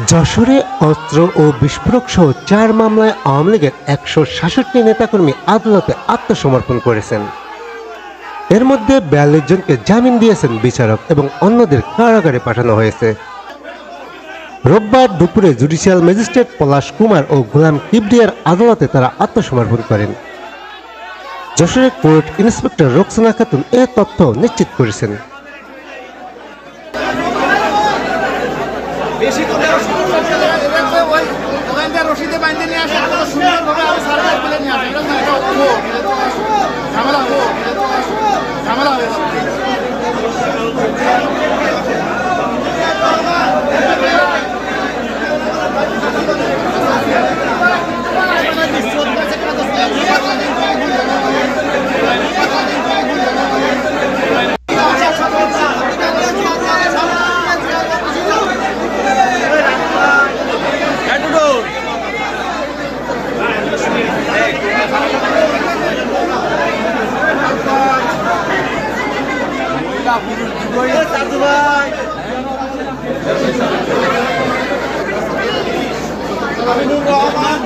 যশোরে অস্ত্র ও বিস্ফোরক সহ 4 মামলায় আওয়ামী লীগের 166 নেতাকর্মী আদালতে আত্মসমর্পণ করেছেন। এর মধ্যে 42 জনকে জামিন দিয়েছেন বিচারক এবং অন্যদের কারাগারে পাঠানো হয়েছে। রোববার দুপুরে জুডিশিয়াল ম্যাজিস্ট্রেট পলাশ কুমার ও গোলাম কিবরিয়ার আদালতে তারা আত্মসমর্পণ করেন। যশোরের কোর্ট ইন্সপেক্টর রোকসানা খাতুন এ তথ্য নিশ্চিত করেছেন। রহমান